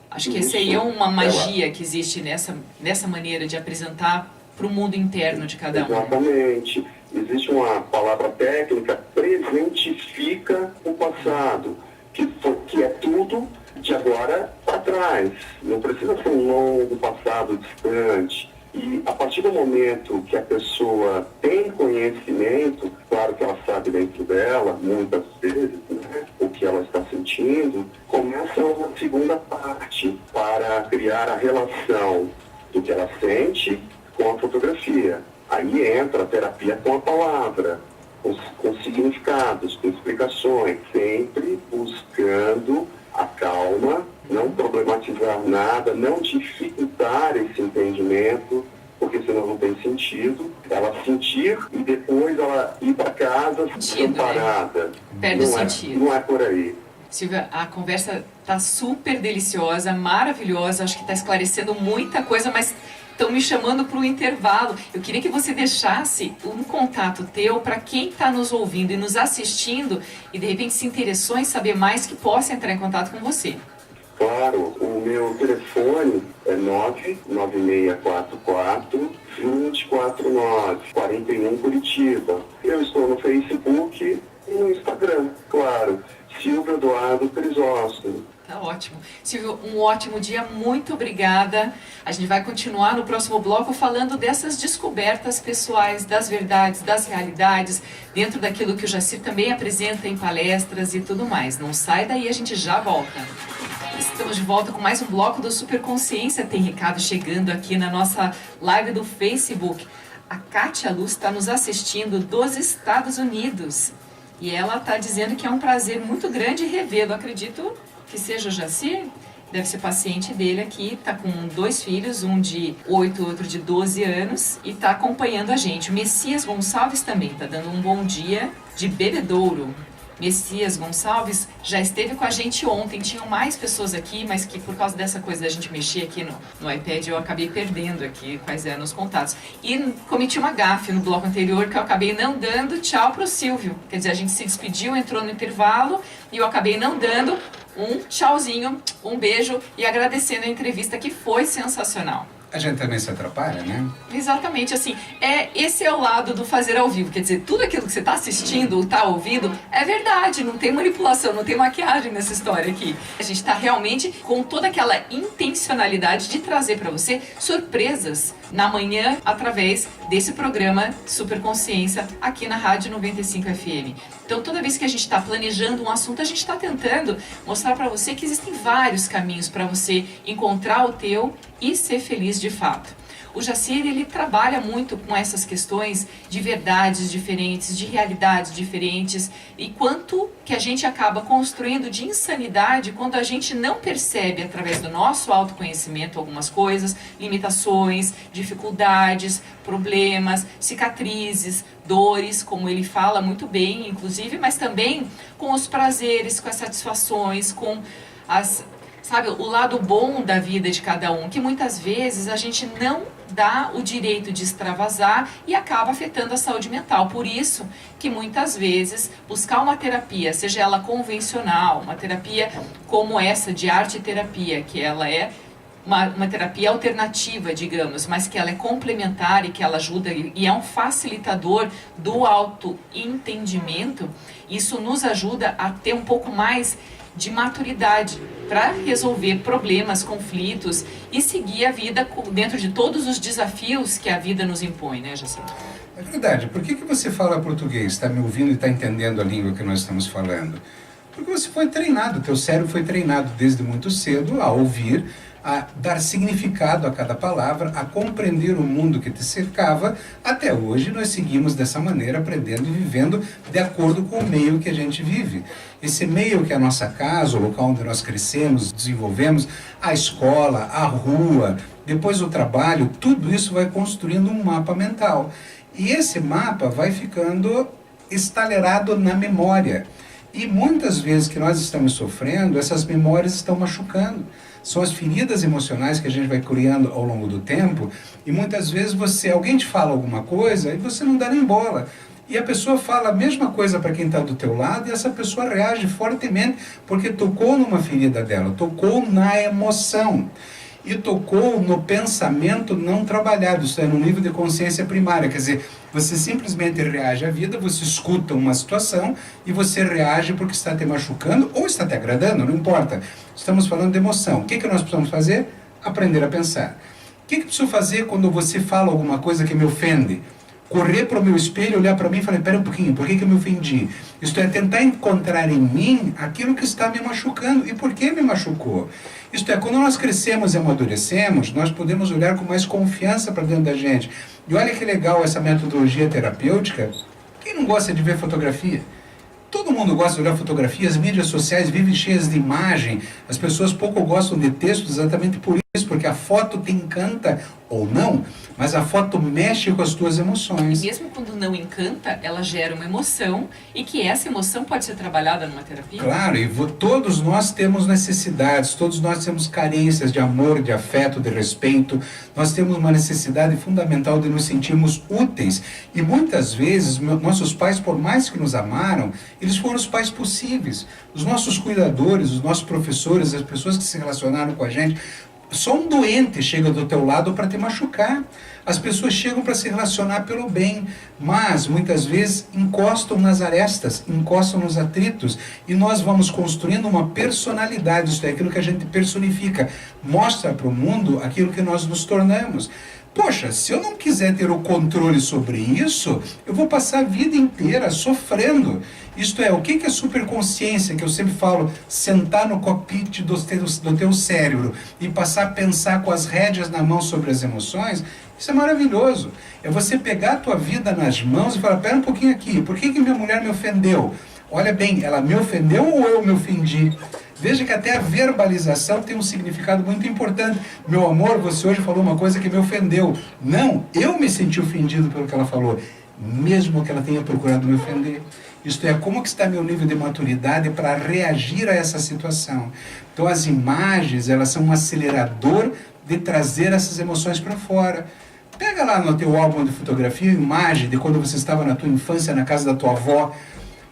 Acho que essa aí é uma magia que existe nessa maneira de apresentar para o mundo interno de cada um. Exatamente. Existe uma palavra técnica, presentifica o passado, que é tudo de agora para trás. Não precisa ser um longo passado distante. E a partir do momento que a pessoa tem conhecimento, claro que ela sabe dentro dela, muitas vezes, né, o que ela está sentindo, começa uma segunda parte para criar a relação do que ela sente com a fotografia. Aí entra a terapia com a palavra, com significados, com explicações, sempre buscando a calma, não problematizar nada, não dificultar esse entendimento, porque senão não tem sentido. Ela sentir e depois ela ir para casa desamparada. Né? Perde o sentido. Não é por aí. Silvia, a conversa está super deliciosa, maravilhosa, acho que está esclarecendo muita coisa, mas estão me chamando para o intervalo. Eu queria que você deixasse um contato teu para quem está nos ouvindo e nos assistindo e de repente se interessou em saber mais, que possa entrar em contato com você. Claro, o meu telefone é 99644-249-41 Curitiba. Eu estou no Facebook e no Instagram, claro. Silvio Eduardo Crisóstomo. Tá ótimo. Silvio, um ótimo dia, muito obrigada. A gente vai continuar no próximo bloco falando dessas descobertas pessoais, das verdades, das realidades, dentro daquilo que o Jacir também apresenta em palestras e tudo mais. Não sai daí, a gente já volta. Estamos de volta com mais um bloco do Super Consciência. Tem recado chegando aqui na nossa live do Facebook. A Kátia Luz está nos assistindo dos Estados Unidos. E ela está dizendo que é um prazer muito grande revê-lo. Acredito que seja o Jacir, deve ser paciente dele aqui, está com 2 filhos, um de 8, outro de 12 anos, e está acompanhando a gente. O Messias Gonçalves também está dando um bom dia de Bebedouro. Messias Gonçalves já esteve com a gente ontem, tinham mais pessoas aqui, mas que por causa dessa coisa da gente mexer aqui no iPad, eu acabei perdendo aqui quais eram os contatos. E cometi uma gafe no bloco anterior, que eu acabei não dando tchau pro Silvio. Quer dizer, a gente se despediu, entrou no intervalo, e eu acabei não dando um tchauzinho, um beijo, e agradecendo a entrevista, que foi sensacional. A gente também se atrapalha, né? Exatamente, assim, esse é o lado do fazer ao vivo, quer dizer, tudo aquilo que você está assistindo ou está ouvindo é verdade, não tem manipulação, não tem maquiagem nessa história aqui. A gente está realmente com toda aquela intencionalidade de trazer para você surpresas na manhã através desse programa Super Consciência aqui na Rádio 95 FM. Então, toda vez que a gente está planejando um assunto, a gente está tentando mostrar para você que existem vários caminhos para você encontrar o teu e ser feliz de fato. O Jacir, ele trabalha muito com essas questões de verdades diferentes, de realidades diferentes, e quanto que a gente acaba construindo de insanidade quando a gente não percebe, através do nosso autoconhecimento, algumas coisas, limitações, dificuldades, problemas, cicatrizes, dores, como ele fala muito bem, inclusive, mas também com os prazeres, com as satisfações, com sabe, o lado bom da vida de cada um, que muitas vezes a gente não dá o direito de extravasar e acaba afetando a saúde mental. Por isso que muitas vezes buscar uma terapia, seja ela convencional, uma terapia como essa de arte-terapia, que ela é uma terapia alternativa, digamos, mas que ela é complementar e que ela ajuda e é um facilitador do autoentendimento, isso nos ajuda a ter um pouco mais de maturidade para resolver problemas, conflitos e seguir a vida dentro de todos os desafios que a vida nos impõe, né, Jacinto? É verdade. Por que você fala português? Está me ouvindo e está entendendo a língua que nós estamos falando? Porque você foi treinado, teu cérebro foi treinado desde muito cedo a ouvir, a dar significado a cada palavra, a compreender o mundo que te cercava. Até hoje nós seguimos dessa maneira, aprendendo e vivendo de acordo com o meio que a gente vive. Esse meio que é a nossa casa, o local onde nós crescemos, desenvolvemos, a escola, a rua, depois o trabalho, tudo isso vai construindo um mapa mental. E esse mapa vai ficando estalerado na memória. E muitas vezes que nós estamos sofrendo, essas memórias estão machucando. São as feridas emocionais que a gente vai criando ao longo do tempo, e muitas vezes alguém te fala alguma coisa e você não dá nem bola. E a pessoa fala a mesma coisa para quem está do teu lado, e essa pessoa reage fortemente porque tocou numa ferida dela, tocou na emoção. e tocou no pensamento não trabalhado, isso é, no nível de consciência primária, quer dizer, você simplesmente reage à vida, você escuta uma situação e você reage porque está te machucando ou está te agradando, não importa. Estamos falando de emoção. O que nós precisamos fazer? Aprender a pensar. O que preciso fazer quando você fala alguma coisa que me ofende? Correr para o meu espelho, olhar para mim e falar, pera um pouquinho, por que eu me ofendi? Isto é, tentar encontrar em mim aquilo que está me machucando e por que me machucou. Isto é, quando nós crescemos e amadurecemos, nós podemos olhar com mais confiança para dentro da gente. E olha que legal essa metodologia terapêutica. Quem não gosta de ver fotografia? Todo mundo gosta de olhar fotografia, as mídias sociais vivem cheias de imagem, as pessoas pouco gostam de texto exatamente por isso, porque a foto te encanta ou não, mas a foto mexe com as tuas emoções. E mesmo quando não encanta, ela gera uma emoção e que essa emoção pode ser trabalhada numa terapia. Claro, e todos nós temos necessidades, todos nós temos carências de amor, de afeto, de respeito, nós temos uma necessidade fundamental de nos sentirmos úteis. E muitas vezes, nossos pais, por mais que nos amaram, eles foram os pais possíveis. Os nossos cuidadores, os nossos professores, as pessoas que se relacionaram com a gente. Só um doente chega do teu lado para te machucar. As pessoas chegam para se relacionar pelo bem, mas muitas vezes encostam nas arestas, encostam nos atritos, e nós vamos construindo uma personalidade, isso é aquilo que a gente personifica, mostra para o mundo aquilo que nós nos tornamos. Poxa, se eu não quiser ter o controle sobre isso, eu vou passar a vida inteira sofrendo. Isto é, o que é superconsciência, que eu sempre falo, sentar no cockpit do teu cérebro e passar a pensar com as rédeas na mão sobre as emoções, isso é maravilhoso. É você pegar a tua vida nas mãos e falar, pera um pouquinho aqui, por que minha mulher me ofendeu? Olha bem, ela me ofendeu ou eu me ofendi? Veja que até a verbalização tem um significado muito importante. Meu amor, você hoje falou uma coisa que me ofendeu. Não, eu me senti ofendido pelo que ela falou, mesmo que ela tenha procurado me ofender. Isto é, como que está meu nível de maturidade para reagir a essa situação? Então as imagens, elas são um acelerador de trazer essas emoções para fora. Pega lá no teu álbum de fotografia, imagem de quando você estava na tua infância, na casa da tua avó.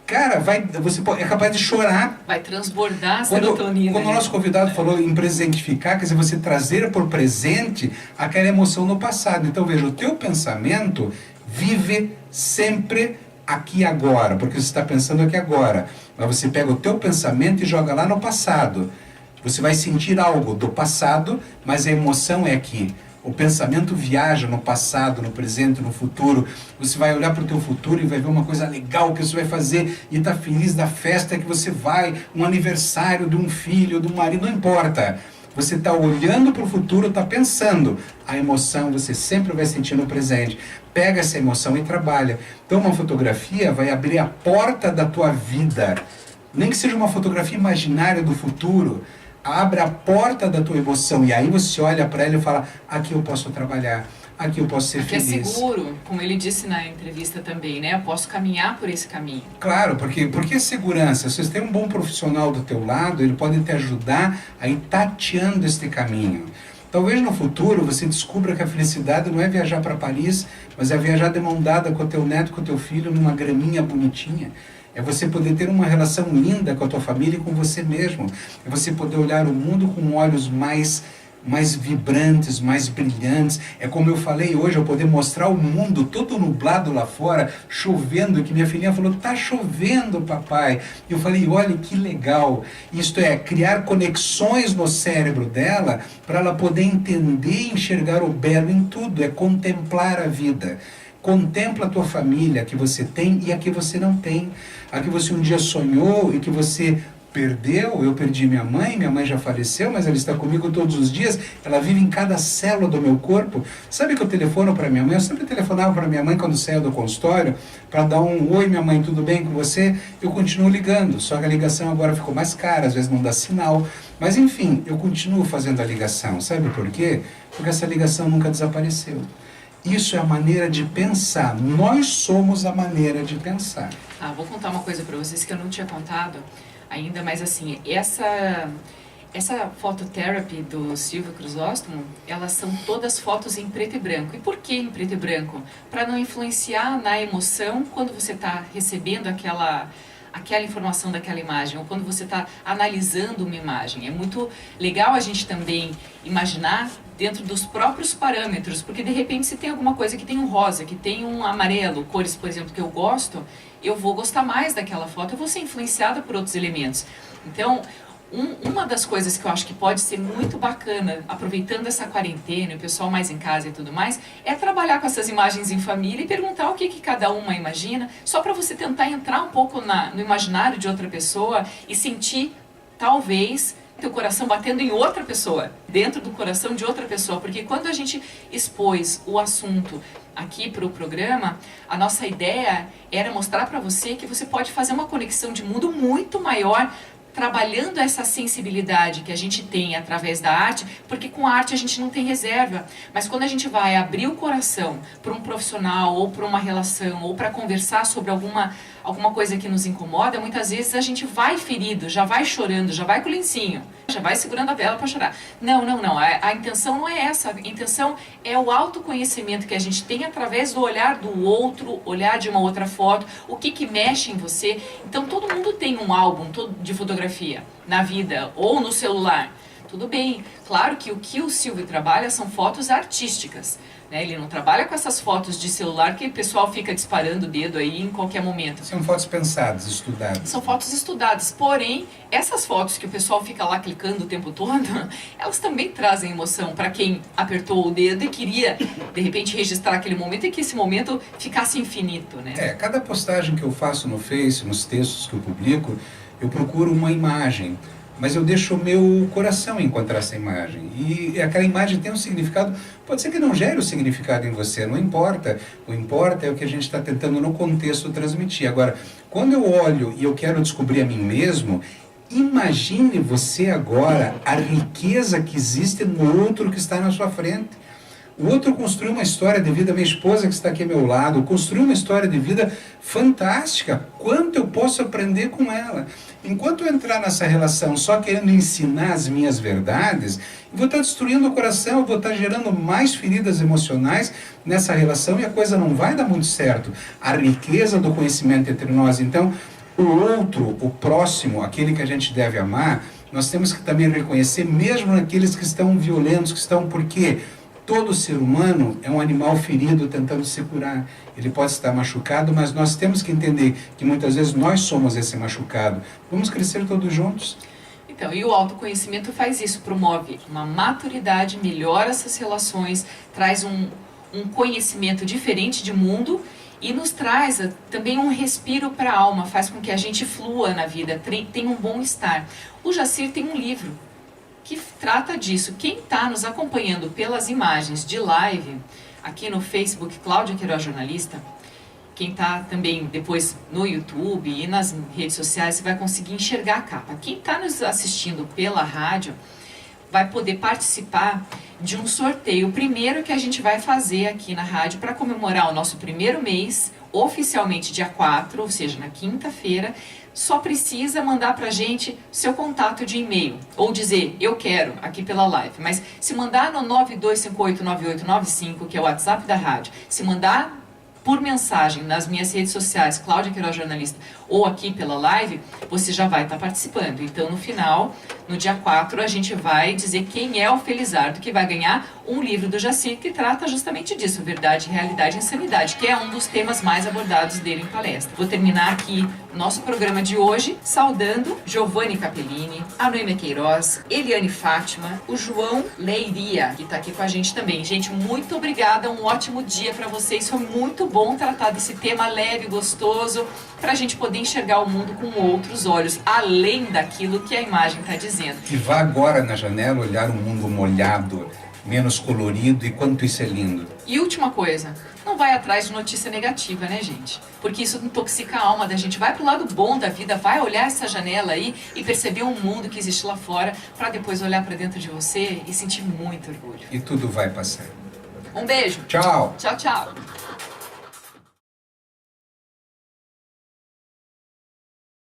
Cara, você é capaz de chorar. Vai transbordar a serotonina. Quando o nosso convidado falou em presentificar, quer dizer, você trazer por presente aquela emoção no passado. Então veja, o teu pensamento vive sempre aqui agora, porque você está pensando aqui agora. Mas você pega o teu pensamento e joga lá no passado. Você vai sentir algo do passado, mas a emoção é aqui. O pensamento viaja no passado, no presente, no futuro. Você vai olhar para o teu futuro e vai ver uma coisa legal que você vai fazer e está feliz da festa que você vai, um aniversário de um filho, de um marido, não importa. Você está olhando para o futuro, está pensando. A emoção você sempre vai sentir no presente. Pega essa emoção e trabalha. Então uma fotografia vai abrir a porta da tua vida. Nem que seja uma fotografia imaginária do futuro. Abre a porta da tua emoção e aí você olha para ela e fala, aqui eu posso trabalhar, aqui eu posso ser feliz. É seguro, como ele disse na entrevista também, né? Eu posso caminhar por esse caminho. Claro, porque segurança, se você tem um bom profissional do teu lado, ele pode te ajudar a ir tateando este caminho. Talvez no futuro você descubra que a felicidade não é viajar para Paris, mas é viajar de mão dada com o teu neto, com o teu filho, numa graminha bonitinha. É você poder ter uma relação linda com a tua família e com você mesmo. É você poder olhar o mundo com olhos mais vibrantes, mais brilhantes. É como eu falei hoje, eu poder mostrar o mundo todo nublado lá fora, chovendo, que minha filhinha falou, tá chovendo, papai. E eu falei, olha que legal. Isto é, criar conexões no cérebro dela para ela poder entender e enxergar o belo em tudo. É contemplar a vida. Contempla a tua família, a que você tem e a que você não tem. A que você um dia sonhou e que você perdeu. Eu perdi minha mãe já faleceu, mas ela está comigo todos os dias. Ela vive em cada célula do meu corpo. Sabe que eu telefono para minha mãe? Eu sempre telefonava para minha mãe quando saía do consultório, para dar um oi, minha mãe, tudo bem com você? Eu continuo ligando, só que a ligação agora ficou mais cara, às vezes não dá sinal. Mas enfim, eu continuo fazendo a ligação. Sabe por quê? Porque essa ligação nunca desapareceu. Isso é a maneira de pensar. Nós somos a maneira de pensar. Vou contar uma coisa para vocês que eu não tinha contado ainda, mas assim, essa phototherapy do Silvio Crisóstomo, elas são todas fotos em preto e branco. E por que em preto e branco? Para não influenciar na emoção quando você está recebendo aquela aquela informação daquela imagem, ou quando você está analisando uma imagem. É muito legal a gente também imaginar dentro dos próprios parâmetros, porque de repente se tem alguma coisa que tem um rosa, que tem um amarelo, cores, por exemplo, que eu gosto, eu vou gostar mais daquela foto, eu vou ser influenciada por outros elementos. Então, uma das coisas que eu acho que pode ser muito bacana, aproveitando essa quarentena, o pessoal mais em casa e tudo mais, é trabalhar com essas imagens em família e perguntar o que cada uma imagina, só para você tentar entrar um pouco no imaginário de outra pessoa e sentir, talvez, teu coração batendo em outra pessoa, dentro do coração de outra pessoa, porque quando a gente expôs o assunto aqui para o programa, a nossa ideia era mostrar para você que você pode fazer uma conexão de mundo muito maior, trabalhando essa sensibilidade que a gente tem através da arte, porque com a arte a gente não tem reserva, mas quando a gente vai abrir o coração para um profissional, ou para uma relação, ou para conversar sobre alguma coisa que nos incomoda, muitas vezes a gente vai ferido, já vai chorando, já vai com o lencinho, já vai segurando a vela para chorar. Não, a intenção não é essa, a intenção é o autoconhecimento que a gente tem através do olhar do outro, olhar de uma outra foto, o que mexe em você. Então todo mundo tem um álbum de fotografia na vida ou no celular. Tudo bem, claro que o que o Silvio trabalha são fotos artísticas, né? Ele não trabalha com essas fotos de celular que o pessoal fica disparando o dedo aí em qualquer momento. São fotos pensadas, estudadas. São fotos estudadas, porém, essas fotos que o pessoal fica lá clicando o tempo todo, elas também trazem emoção para quem apertou o dedo e queria, de repente, registrar aquele momento e que esse momento ficasse infinito, né? Cada postagem que eu faço no Face, nos textos que eu publico, eu procuro uma imagem, mas eu deixo o meu coração encontrar essa imagem. E aquela imagem tem um significado, pode ser que não gere o significado em você, não importa. O importa é o que a gente está tentando no contexto transmitir. Agora, quando eu olho e eu quero descobrir a mim mesmo, imagine você agora a riqueza que existe no outro que está na sua frente. O outro construiu uma história de vida, minha esposa que está aqui ao meu lado, construiu uma história de vida fantástica. Quanto eu posso aprender com ela? Enquanto eu entrar nessa relação só querendo ensinar as minhas verdades, eu vou estar destruindo o coração, eu vou estar gerando mais feridas emocionais nessa relação e a coisa não vai dar muito certo. A riqueza do conhecimento entre nós, então, o outro, o próximo, aquele que a gente deve amar, nós temos que também reconhecer, mesmo naqueles que estão violentos, que estão, por quê? Todo ser humano é um animal ferido tentando se curar. Ele pode estar machucado, mas nós temos que entender que muitas vezes nós somos esse machucado. Vamos crescer todos juntos. Então, e o autoconhecimento faz isso, promove uma maturidade, melhora essas relações, traz um conhecimento diferente de mundo e nos traz também um respiro para a alma, faz com que a gente flua na vida, tenha um bom estar. O Jacir tem um livro que trata disso. Quem está nos acompanhando pelas imagens de live, aqui no Facebook, Cláudia Queiroz Jornalista, quem está também depois no YouTube e nas redes sociais, você vai conseguir enxergar a capa. Quem está nos assistindo pela rádio vai poder participar de um sorteio, o primeiro que a gente vai fazer aqui na rádio para comemorar o nosso primeiro mês, oficialmente dia 4, ou seja, na quinta-feira. Só precisa mandar pra gente seu contato de e-mail, ou dizer, eu quero, aqui pela live. Mas se mandar no 92589895, que é o WhatsApp da rádio, se mandar por mensagem nas minhas redes sociais, Cláudia Queiroz Jornalista, ou aqui pela live, você já vai estar participando. Então, no final, no dia 4, a gente vai dizer quem é o Felizardo que vai ganhar um livro do Jacir que trata justamente disso, verdade, realidade e insanidade, que é um dos temas mais abordados dele em palestra. Vou terminar aqui nosso programa de hoje saudando Giovanni Capellini, a Noêmia Queiroz, Eliane Fátima, o João Leiria, que está aqui com a gente também. Gente, muito obrigada, um ótimo dia para vocês. Foi muito bom tratar desse tema leve, gostoso, para a gente poder enxergar o mundo com outros olhos, além daquilo que a imagem está dizendo. E vá agora na janela olhar um mundo molhado, menos colorido, e quanto isso é lindo. E última coisa, não vai atrás de notícia negativa, né, gente? Porque isso intoxica a alma da gente. Vai pro lado bom da vida, vai olhar essa janela aí e perceber um mundo que existe lá fora, para depois olhar para dentro de você e sentir muito orgulho. E tudo vai passar. Um beijo. Tchau. Tchau, tchau.